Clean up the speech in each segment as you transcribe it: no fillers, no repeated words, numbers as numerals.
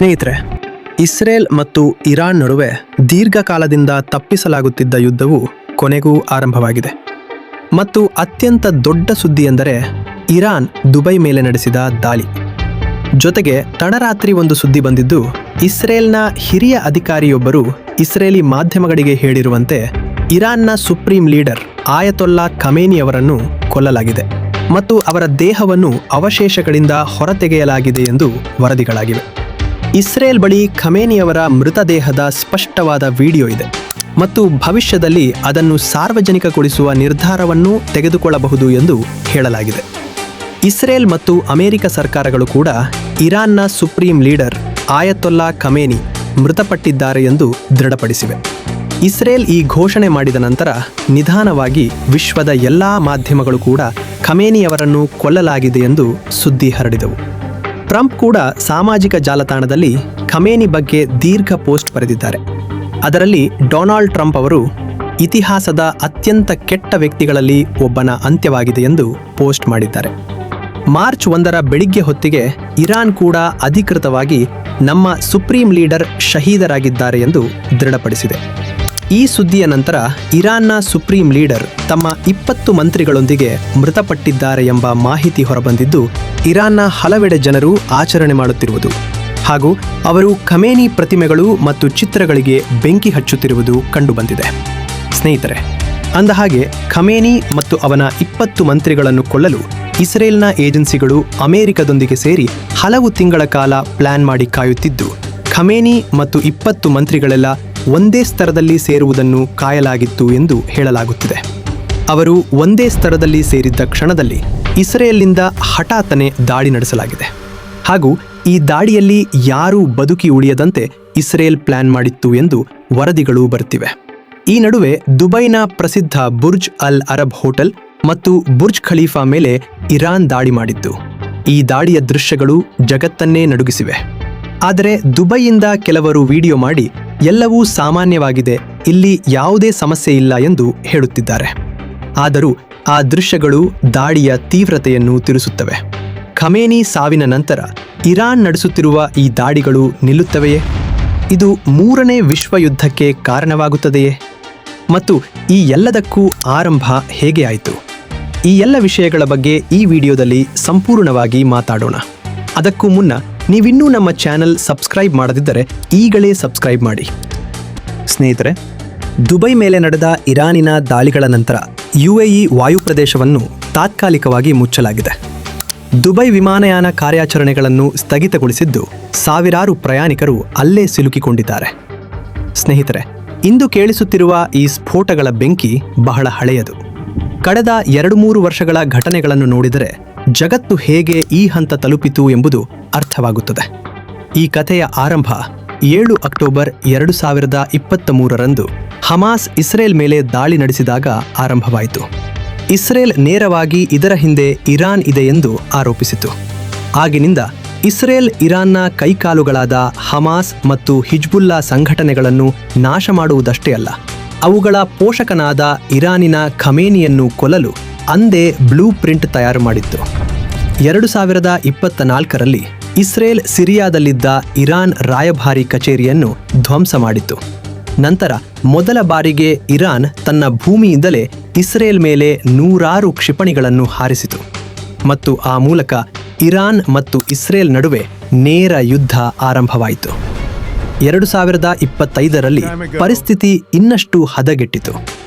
ಸ್ನೇಹಿತರೆ, ಇಸ್ರೇಲ್ ಮತ್ತು ಇರಾನ್ ನಡುವೆ ದೀರ್ಘಕಾಲದಿಂದ ತಪ್ಪಿಸಲಾಗುತ್ತಿದ್ದ ಯುದ್ಧವು ಕೊನೆಗೂ ಆರಂಭವಾಗಿದೆ. ಮತ್ತು ಅತ್ಯಂತ ದೊಡ್ಡ ಸುದ್ದಿ ಎಂದರೆ ಇರಾನ್ ದುಬೈ ಮೇಲೆ ನಡೆಸಿದ ದಾಳಿ. ಜೊತೆಗೆ ತಡರಾತ್ರಿ ಒಂದು ಸುದ್ದಿ ಬಂದಿದ್ದು, ಇಸ್ರೇಲ್ನ ಹಿರಿಯ ಅಧಿಕಾರಿಯೊಬ್ಬರು ಇಸ್ರೇಲಿ ಮಾಧ್ಯಮಗಳಿಗೆ ಹೇಳಿರುವಂತೆ ಇರಾನ್ನ ಸುಪ್ರೀಂ ಲೀಡರ್ ಆಯತೊಲ್ಲಾ ಖಮೇನಿಯವರನ್ನು ಕೊಲ್ಲಲಾಗಿದೆ ಮತ್ತು ಅವರ ದೇಹವನ್ನು ಅವಶೇಷಗಳಿಂದ ಹೊರತೆಗೆಯಲಾಗಿದೆ ಎಂದು ವರದಿಗಳಾಗಿವೆ. ಇಸ್ರೇಲ್ ಬಳಿ ಖಮೇನಿಯವರ ಮೃತದೇಹದ ಸ್ಪಷ್ಟವಾದ ವಿಡಿಯೋ ಇದೆ ಮತ್ತು ಭವಿಷ್ಯದಲ್ಲಿ ಅದನ್ನು ಸಾರ್ವಜನಿಕಗೊಳಿಸುವ ನಿರ್ಧಾರವನ್ನು ತೆಗೆದುಕೊಳ್ಳಬಹುದು ಎಂದು ಹೇಳಲಾಗಿದೆ. ಇಸ್ರೇಲ್ ಮತ್ತು ಅಮೆರಿಕ ಸರ್ಕಾರಗಳು ಕೂಡ ಇರಾನ್ನ ಸುಪ್ರೀಂ ಲೀಡರ್ ಆಯತೊಲ್ಲಾ ಖಮೇನಿ ಮೃತಪಟ್ಟಿದ್ದಾರೆ ಎಂದು ದೃಢಪಡಿಸಿವೆ. ಇಸ್ರೇಲ್ ಈ ಘೋಷಣೆ ಮಾಡಿದ ನಂತರ ನಿಧಾನವಾಗಿ ವಿಶ್ವದ ಎಲ್ಲಾ ಮಾಧ್ಯಮಗಳು ಕೂಡ ಖಮೇನಿಯವರನ್ನು ಕೊಲ್ಲಲಾಗಿದೆ ಎಂದು ಸುದ್ದಿ ಹರಡಿದವು. ಟ್ರಂಪ್ ಕೂಡ ಸಾಮಾಜಿಕ ಜಾಲತಾಣದಲ್ಲಿ ಖಮೇನಿ ಬಗ್ಗೆ ದೀರ್ಘ ಪೋಸ್ಟ್ ಬರೆದಿದ್ದಾರೆ. ಅದರಲ್ಲಿ ಡೊನಾಲ್ಡ್ ಟ್ರಂಪ್ ಅವರು ಇತಿಹಾಸದ ಅತ್ಯಂತ ಕೆಟ್ಟ ವ್ಯಕ್ತಿಗಳಲ್ಲಿ ಒಬ್ಬನ ಅಂತ್ಯವಾಗಿದೆ ಎಂದು ಪೋಸ್ಟ್ ಮಾಡಿದ್ದಾರೆ. ಮಾರ್ಚ್ 1ರ ಬೆಳಿಗ್ಗೆ ಹೊತ್ತಿಗೆ ಇರಾನ್ ಕೂಡ ಅಧಿಕೃತವಾಗಿ ನಮ್ಮ ಸುಪ್ರೀಂ ಲೀಡರ್ ಶಹೀದರಾಗಿದ್ದಾರೆ ಎಂದು ದೃಢಪಡಿಸಿದೆ. ಈ ಸುದ್ದಿಯ ನಂತರ ಇರಾನ್ನ ಸುಪ್ರೀಂ ಲೀಡರ್ ತಮ್ಮ 20 ಮಂತ್ರಿಗಳೊಂದಿಗೆ ಮೃತಪಟ್ಟಿದ್ದಾರೆ ಎಂಬ ಮಾಹಿತಿ ಹೊರಬಂದಿದ್ದು, ಇರಾನ್ನ ಹಲವೆಡೆ ಜನರು ಆಚರಣೆ ಮಾಡುತ್ತಿರುವುದು ಹಾಗೂ ಅವರು ಖಮೇನಿ ಪ್ರತಿಮೆಗಳು ಮತ್ತು ಚಿತ್ರಗಳಿಗೆ ಬೆಂಕಿ ಹಚ್ಚುತ್ತಿರುವುದು ಕಂಡುಬಂದಿದೆ. ಸ್ನೇಹಿತರೆ, ಅಂದಹಾಗೆ ಖಮೇನಿ ಮತ್ತು ಅವನ 20 ಮಂತ್ರಿಗಳನ್ನು ಕೊಲ್ಲಲು ಇಸ್ರೇಲ್ನ ಏಜೆನ್ಸಿಗಳು ಅಮೆರಿಕದೊಂದಿಗೆ ಸೇರಿ ಹಲವು ತಿಂಗಳ ಕಾಲ ಪ್ಲಾನ್ ಮಾಡಿ ಕಾಯುತ್ತಿದ್ದು, ಖಮೇನಿ ಮತ್ತು 20 ಮಂತ್ರಿಗಳೆಲ್ಲ ಒಂದೇ ಸ್ತರದಲ್ಲಿ ಸೇರುವುದನ್ನು ಕಾಯಲಾಗಿತ್ತು ಎಂದು ಹೇಳಲಾಗುತ್ತಿದೆ. ಅವರು ಒಂದೇ ಸ್ತರದಲ್ಲಿ ಸೇರಿದ್ದ ಕ್ಷಣದಲ್ಲಿ ಇಸ್ರೇಲ್ನಿಂದ ಹಠಾತ್ತನೆ ದಾಳಿ ನಡೆಸಲಾಗಿದೆ ಹಾಗೂ ಈ ದಾಳಿಯಲ್ಲಿ ಯಾರೂ ಬದುಕಿ ಉಳಿಯದಂತೆ ಇಸ್ರೇಲ್ ಪ್ಲಾನ್ ಮಾಡಿತ್ತು ಎಂದು ವರದಿಗಳು ಬರುತ್ತಿವೆ. ಈ ನಡುವೆ ದುಬೈನ ಪ್ರಸಿದ್ಧ ಬುರ್ಜ್ ಅಲ್ ಅರಬ್ ಹೋಟೆಲ್ ಮತ್ತು ಬುರ್ಜ್ ಖಲೀಫಾ ಮೇಲೆ ಇರಾನ್ ದಾಳಿ ಮಾಡಿದ್ದು, ಈ ದಾಳಿಯ ದೃಶ್ಯಗಳು ಜಗತ್ತನ್ನೇ ನಡುಗಿಸಿವೆ. ಆದರೆ ದುಬೈಯಿಂದ ಕೆಲವರು ವಿಡಿಯೋ ಮಾಡಿ ಎಲ್ಲವೂ ಸಾಮಾನ್ಯವಾಗಿದೆ, ಇಲ್ಲಿ ಯಾವುದೇ ಸಮಸ್ಯೆ ಇಲ್ಲ ಎಂದು ಹೇಳುತ್ತಿದ್ದಾರೆ. ಆದರೂ ಆ ದೃಶ್ಯಗಳು ದಾಳಿಯ ತೀವ್ರತೆಯನ್ನು ತಿಳಿಸುತ್ತವೆ. ಖಮೇನಿ ಸಾವಿನ ನಂತರ ಇರಾನ್ ನಡೆಸುತ್ತಿರುವ ಈ ದಾಳಿಗಳು ನಿಲ್ಲುತ್ತವೆಯೇ? ಇದು 3ನೇ ವಿಶ್ವಯುದ್ಧಕ್ಕೆ ಕಾರಣವಾಗುತ್ತದೆಯೇ? ಮತ್ತು ಈ ಎಲ್ಲದಕ್ಕೂ ಆರಂಭ ಹೇಗೆ ಆಯಿತು? ಈ ಎಲ್ಲ ವಿಷಯಗಳ ಬಗ್ಗೆ ಈ ವಿಡಿಯೋದಲ್ಲಿ ಸಂಪೂರ್ಣವಾಗಿ ಮಾತಾಡೋಣ. ಅದಕ್ಕೂ ಮುನ್ನ ನೀವಿನ್ನೂ ನಮ್ಮ ಚಾನೆಲ್ ಸಬ್ಸ್ಕ್ರೈಬ್ ಮಾಡದಿದ್ದರೆ ಈಗಲೇ ಸಬ್ಸ್ಕ್ರೈಬ್ ಮಾಡಿ. ಸ್ನೇಹಿತರೆ, ದುಬೈ ಮೇಲೆ ನಡೆದ ಇರಾನಿನ ದಾಳಿಗಳ ನಂತರ UAE ವಾಯುಪ್ರದೇಶವನ್ನು ತಾತ್ಕಾಲಿಕವಾಗಿ ಮುಚ್ಚಲಾಗಿದೆ. ದುಬೈ ವಿಮಾನಯಾನ ಕಾರ್ಯಾಚರಣೆಗಳನ್ನು ಸ್ಥಗಿತಗೊಳಿಸಿದ್ದು, ಸಾವಿರಾರು ಪ್ರಯಾಣಿಕರು ಅಲ್ಲೇ ಸಿಲುಕಿಕೊಂಡಿದ್ದಾರೆ. ಸ್ನೇಹಿತರೆ, ಇಂದು ಕೇಳಿಸುತ್ತಿರುವ ಈ ಸ್ಫೋಟಗಳ ಬೆಂಕಿ ಬಹಳ ಹಳೆಯದು. ಕಳೆದ 2-3 ವರ್ಷಗಳ ಘಟನೆಗಳನ್ನು ನೋಡಿದರೆ ಜಗತ್ತು ಹೇಗೆ ಈ ಹಂತ ತಲುಪಿತು ಎಂಬುದು ಅರ್ಥವಾಗುತ್ತದೆ. ಈ ಕಥೆಯ ಆರಂಭ 7 ಅಕ್ಟೋಬರ್ 2023ರಂದು ಹಮಾಸ್ ಇಸ್ರೇಲ್ ಮೇಲೆ ದಾಳಿ ನಡೆಸಿದಾಗ ಆರಂಭವಾಯಿತು. ಇಸ್ರೇಲ್ ನೇರವಾಗಿ ಇದರ ಹಿಂದೆ ಇರಾನ್ ಇದೆ ಎಂದು ಆರೋಪಿಸಿತು. ಆಗಿನಿಂದ ಇಸ್ರೇಲ್ ಇರಾನ್ನ ಕೈಕಾಲುಗಳಾದ ಹಮಾಸ್ ಮತ್ತು ಹಿಜ್ಬುಲ್ಲಾ ಸಂಘಟನೆಗಳನ್ನು ನಾಶ ಮಾಡುವುದಷ್ಟೇ ಅಲ್ಲ, ಅವುಗಳ ಪೋಷಕನಾದ ಇರಾನಿನ ಖಮೇನಿಯನ್ನು ಕೊಲ್ಲಲು ಅಂದೇ ಬ್ಲೂ ಪ್ರಿಂಟ್ ತಯಾರು ಮಾಡಿತ್ತು. 2024ರಲ್ಲಿ ಇಸ್ರೇಲ್ ಸಿರಿಯಾದಲ್ಲಿದ್ದ ಇರಾನ್ ರಾಯಭಾರಿ ಕಚೇರಿಯನ್ನು ಧ್ವಂಸ ಮಾಡಿತ್ತು. ನಂತರ ಮೊದಲ ಬಾರಿಗೆ ಇರಾನ್ ತನ್ನ ಭೂಮಿಯಿಂದಲೇ ಇಸ್ರೇಲ್ ಮೇಲೆ 100 ಕ್ಷಿಪಣಿಗಳನ್ನು ಹಾರಿಸಿತು ಮತ್ತು ಆ ಮೂಲಕ ಇರಾನ್ ಮತ್ತು ಇಸ್ರೇಲ್ ನಡುವೆ ನೇರ ಯುದ್ಧ ಆರಂಭವಾಯಿತು. 2025ರಲ್ಲಿ ಪರಿಸ್ಥಿತಿ ಇನ್ನಷ್ಟು ಹದಗೆಟ್ಟಿತು.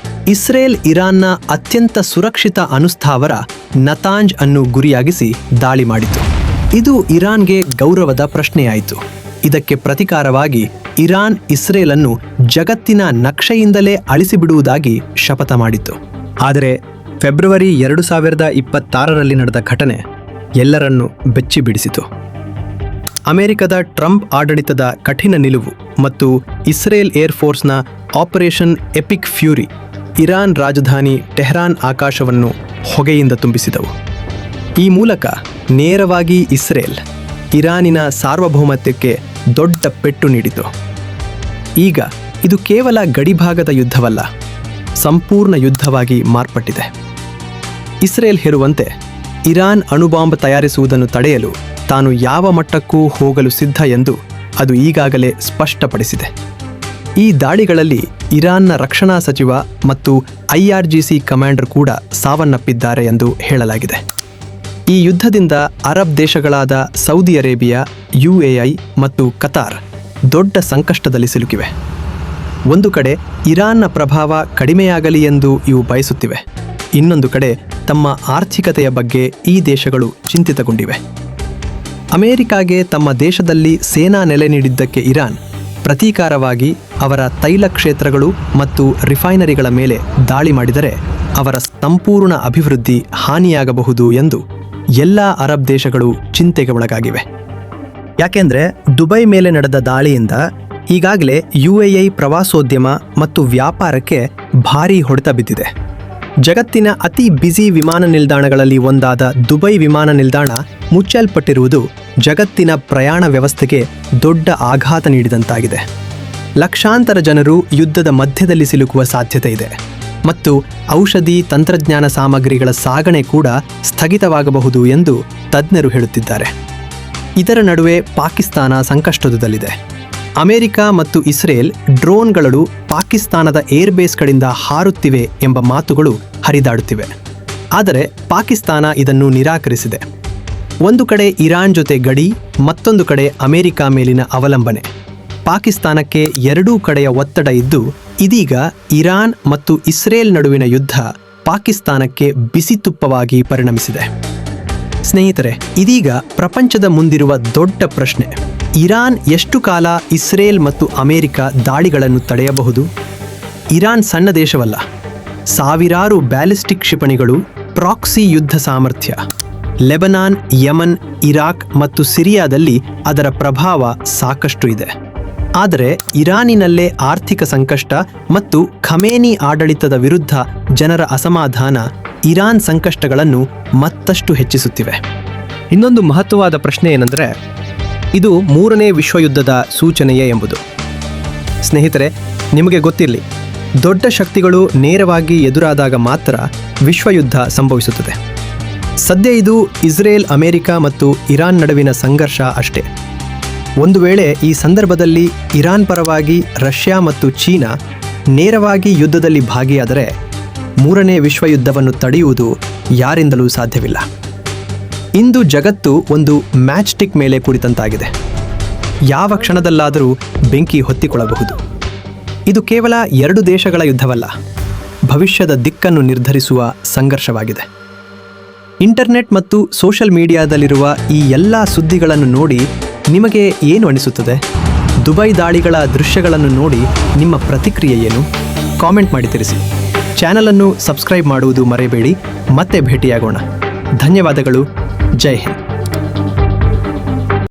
ಇಸ್ರೇಲ್ ಇರಾನ್ನ ಅತ್ಯಂತ ಸುರಕ್ಷಿತ ಅಣುಸ್ಥಾವರ ನತಾಂಜ್ ಅನ್ನು ಗುರಿಯಾಗಿಸಿ ದಾಳಿ ಮಾಡಿತು. ಇದು ಇರಾನ್ಗೆ ಗೌರವದ ಪ್ರಶ್ನೆಯಾಯಿತು. ಇದಕ್ಕೆ ಪ್ರತಿಕಾರವಾಗಿ ಇರಾನ್ ಇಸ್ರೇಲನ್ನು ಜಗತ್ತಿನ ನಕ್ಷೆಯಿಂದಲೇ ಅಳಿಸಿಬಿಡುವುದಾಗಿ ಶಪಥ ಮಾಡಿತು. ಆದರೆ ಫೆಬ್ರವರಿ 2026ರಲ್ಲಿ ನಡೆದ ಘಟನೆ ಎಲ್ಲರನ್ನೂ ಬೆಚ್ಚಿ ಬಿಡಿಸಿತು. ಅಮೆರಿಕದ ಟ್ರಂಪ್ ಆಡಳಿತದ ಕಠಿಣ ನಿಲುವು ಮತ್ತು ಇಸ್ರೇಲ್ ಏರ್ಫೋರ್ಸ್ನ ಆಪರೇಷನ್ ಎಪಿಕ್ ಫ್ಯೂರಿ ಇರಾನ್ ರಾಜಧಾನಿ ಟೆಹರಾನ್ ಆಕಾಶವನ್ನು ಹೊಗೆಯಿಂದ ತುಂಬಿಸಿದವು. ಈ ಮೂಲಕ ನೇರವಾಗಿ ಇಸ್ರೇಲ್ ಇರಾನಿನ ಸಾರ್ವಭೌಮತ್ವಕ್ಕೆ ದೊಡ್ಡ ಪೆಟ್ಟು ನೀಡಿತು. ಈಗ ಇದು ಕೇವಲ ಗಡಿಭಾಗದ ಯುದ್ಧವಲ್ಲ, ಸಂಪೂರ್ಣ ಯುದ್ಧವಾಗಿ ಮಾರ್ಪಟ್ಟಿದೆ. ಇಸ್ರೇಲ್ ಹೇಳುವಂತೆ ಇರಾನ್ ಅಣುಬಾಂಬ್ ತಯಾರಿಸುವುದನ್ನು ತಡೆಯಲು ತಾನು ಯಾವ ಮಟ್ಟಕ್ಕೂ ಹೋಗಲು ಸಿದ್ಧ ಎಂದು ಅದು ಈಗಾಗಲೇ ಸ್ಪಷ್ಟಪಡಿಸಿದೆ. ಈ ದಾಳಿಗಳಲ್ಲಿ ಇರಾನ್ನ ರಕ್ಷಣಾ ಸಚಿವ ಮತ್ತು IRGC ಕಮಾಂಡರ್ ಕೂಡ ಸಾವನ್ನಪ್ಪಿದ್ದಾರೆ ಎಂದು ಹೇಳಲಾಗಿದೆ. ಈ ಯುದ್ಧದಿಂದ ಅರಬ್ ದೇಶಗಳಾದ ಸೌದಿ ಅರೇಬಿಯಾ, UAE ಮತ್ತು ಕತಾರ್ ದೊಡ್ಡ ಸಂಕಷ್ಟದಲ್ಲಿ ಸಿಲುಕಿವೆ. ಒಂದು ಕಡೆ ಇರಾನ್ನ ಪ್ರಭಾವ ಕಡಿಮೆಯಾಗಲಿ ಎಂದು ಇವು ಬಯಸುತ್ತಿವೆ. ಇನ್ನೊಂದು ಕಡೆ ತಮ್ಮ ಆರ್ಥಿಕತೆಯ ಬಗ್ಗೆ ಈ ದೇಶಗಳು ಚಿಂತಿತಗೊಂಡಿವೆ. ಅಮೆರಿಕಾಗೆ ತಮ್ಮ ದೇಶದಲ್ಲಿ ಸೇನಾ ನೆಲೆ ನೀಡಿದ್ದಕ್ಕೆ ಇರಾನ್ ಪ್ರತೀಕಾರವಾಗಿ ಅವರ ತೈಲ ಕ್ಷೇತ್ರಗಳು ಮತ್ತು ರಿಫೈನರಿಗಳ ಮೇಲೆ ದಾಳಿ ಮಾಡಿದರೆ ಅವರ ಸಂಪೂರ್ಣ ಅಭಿವೃದ್ಧಿ ಹಾನಿಯಾಗಬಹುದು ಎಂದು ಎಲ್ಲ ಅರಬ್ ದೇಶಗಳು ಚಿಂತೆಗೆ ಒಳಗಾಗಿವೆ. ಯಾಕೆಂದರೆ ದುಬೈ ಮೇಲೆ ನಡೆದ ದಾಳಿಯಿಂದ ಈಗಾಗಲೇ UAE ಪ್ರವಾಸೋದ್ಯಮ ಮತ್ತು ವ್ಯಾಪಾರಕ್ಕೆ ಭಾರೀ ಹೊಡೆತ ಬಿದ್ದಿದೆ. ಜಗತ್ತಿನ ಅತಿ ಬ್ಯುಸಿ ವಿಮಾನ ನಿಲ್ದಾಣಗಳಲ್ಲಿ ಒಂದಾದ ದುಬೈ ವಿಮಾನ ನಿಲ್ದಾಣ ಮುಚ್ಚಲ್ಪಟ್ಟಿರುವುದು ಜಗತ್ತಿನ ಪ್ರಯಾಣ ವ್ಯವಸ್ಥೆಗೆ ದೊಡ್ಡ ಆಘಾತ ನೀಡಿದಂತಾಗಿದೆ. ಲಕ್ಷಾಂತರ ಜನರು ಯುದ್ಧದ ಮಧ್ಯದಲ್ಲಿ ಸಿಲುಕುವ ಸಾಧ್ಯತೆ ಇದೆ ಮತ್ತು ಔಷಧಿ, ತಂತ್ರಜ್ಞಾನ ಸಾಮಗ್ರಿಗಳ ಸಾಗಣೆ ಕೂಡ ಸ್ಥಗಿತವಾಗಬಹುದು ಎಂದು ತಜ್ಞರು ಹೇಳುತ್ತಿದ್ದಾರೆ. ಇದರ ನಡುವೆ ಪಾಕಿಸ್ತಾನ ಸಂಕಷ್ಟದಲ್ಲಿದೆ. ಅಮೆರಿಕ ಮತ್ತು ಇಸ್ರೇಲ್ ಡ್ರೋನ್ಗಳು ಪಾಕಿಸ್ತಾನದ ಏರ್ಬೇಸ್ಗಳಿಂದ ಹಾರುತ್ತಿವೆ ಎಂಬ ಮಾತುಗಳು ಹರಿದಾಡುತ್ತಿವೆ. ಆದರೆ ಪಾಕಿಸ್ತಾನ ಇದನ್ನು ನಿರಾಕರಿಸಿದೆ. ಒಂದು ಕಡೆ ಇರಾನ್ ಜೊತೆ ಗಡಿ, ಮತ್ತೊಂದು ಕಡೆ ಅಮೆರಿಕ ಮೇಲಿನ ಅವಲಂಬನೆ. ಪಾಕಿಸ್ತಾನಕ್ಕೆ ಎರಡೂ ಕಡೆಯ ಒತ್ತಡ ಇದ್ದು, ಇದೀಗ ಇರಾನ್ ಮತ್ತು ಇಸ್ರೇಲ್ ನಡುವಿನ ಯುದ್ಧ ಪಾಕಿಸ್ತಾನಕ್ಕೆ ಬಿಸಿತುಪ್ಪವಾಗಿ ಪರಿಣಮಿಸಿದೆ. ಸ್ನೇಹಿತರೆ, ಇದೀಗ ಪ್ರಪಂಚದ ಮುಂದಿರುವ ದೊಡ್ಡ ಪ್ರಶ್ನೆ: ಇರಾನ್ ಎಷ್ಟು ಕಾಲ ಇಸ್ರೇಲ್ ಮತ್ತು ಅಮೆರಿಕ ದಾಳಿಗಳನ್ನು ತಡೆಯಬಹುದು? ಇರಾನ್ ಸಣ್ಣ ದೇಶವಲ್ಲ. ಸಾವಿರಾರು ಬ್ಯಾಲಿಸ್ಟಿಕ್ ಕ್ಷಿಪಣಿಗಳು, ಪ್ರಾಕ್ಸಿ ಯುದ್ಧ ಸಾಮರ್ಥ್ಯ. ಲೆಬನಾನ್, ಯಮನ್, ಇರಾಕ್ ಮತ್ತು ಸಿರಿಯಾದಲ್ಲಿ ಅದರ ಪ್ರಭಾವ ಸಾಕಷ್ಟು ಇದೆ. ಆದರೆ ಇರಾನಿನಲ್ಲೇ ಆರ್ಥಿಕ ಸಂಕಷ್ಟ ಮತ್ತು ಖಮೇನಿ ಆಡಳಿತದ ವಿರುದ್ಧ ಜನರ ಅಸಮಾಧಾನ ಇರಾನ್ ಸಂಕಷ್ಟಗಳನ್ನು ಮತ್ತಷ್ಟು ಹೆಚ್ಚಿಸುತ್ತಿವೆ. ಇನ್ನೊಂದು ಮಹತ್ವವಾದ ಪ್ರಶ್ನೆ ಏನೆಂದರೆ, ಇದು ಮೂರನೇ ವಿಶ್ವಯುದ್ಧದ ಸೂಚನೆಯೇ ಎಂಬುದು. ಸ್ನೇಹಿತರೆ, ನಿಮಗೆ ಗೊತ್ತಿರಲಿ, ದೊಡ್ಡ ಶಕ್ತಿಗಳು ನೇರವಾಗಿ ಎದುರಾದಾಗ ಮಾತ್ರ ವಿಶ್ವಯುದ್ಧ ಸಂಭವಿಸುತ್ತದೆ. ಸದ್ಯ ಇದು ಇಸ್ರೇಲ್, ಅಮೆರಿಕ ಮತ್ತು ಇರಾನ್ ನಡುವಿನ ಸಂಘರ್ಷ ಅಷ್ಟೇ. ಒಂದು ವೇಳೆ ಈ ಸಂದರ್ಭದಲ್ಲಿ ಇರಾನ್ ಪರವಾಗಿ ರಷ್ಯಾ ಮತ್ತು ಚೀನಾ ನೇರವಾಗಿ ಯುದ್ಧದಲ್ಲಿ ಭಾಗಿಯಾದರೆ ಮೂರನೇ ವಿಶ್ವಯುದ್ಧವನ್ನು ತಡೆಯುವುದು ಯಾರಿಂದಲೂ ಸಾಧ್ಯವಿಲ್ಲ. ಇಂದು ಜಗತ್ತು ಒಂದು ಮ್ಯಾಚ್ ಸ್ಟಿಕ್ ಮೇಲೆ ಕುಳಿತಂತಾಗಿದೆ. ಯಾವ ಕ್ಷಣದಲ್ಲಾದರೂ ಬೆಂಕಿ ಹೊತ್ತಿಕೊಳ್ಳಬಹುದು. ಇದು ಕೇವಲ ಎರಡು ದೇಶಗಳ ಯುದ್ಧವಲ್ಲ, ಭವಿಷ್ಯದ ದಿಕ್ಕನ್ನು ನಿರ್ಧರಿಸುವ ಸಂಘರ್ಷವಾಗಿದೆ. ಇಂಟರ್ನೆಟ್ ಮತ್ತು ಸೋಷಿಯಲ್ ಮೀಡಿಯಾದಲ್ಲಿರುವ ಈ ಎಲ್ಲ ಸುದ್ದಿಗಳನ್ನು ನೋಡಿ ನಿಮಗೆ ಏನು ಅನಿಸುತ್ತದೆ? ದುಬೈ ದಾಳಿಗಳ ದೃಶ್ಯಗಳನ್ನು ನೋಡಿ ನಿಮ್ಮ ಪ್ರತಿಕ್ರಿಯೆ ಏನು? ಕಾಮೆಂಟ್ ಮಾಡಿ ತಿಳಿಸಿ. ಚಾನಲನ್ನು ಸಬ್ಸ್ಕ್ರೈಬ್ ಮಾಡುವುದು ಮರೆಯಬೇಡಿ. ಮತ್ತೆ ಭೇಟಿಯಾಗೋಣ. ಧನ್ಯವಾದಗಳು. ಜೈ ಹಿಂದ್.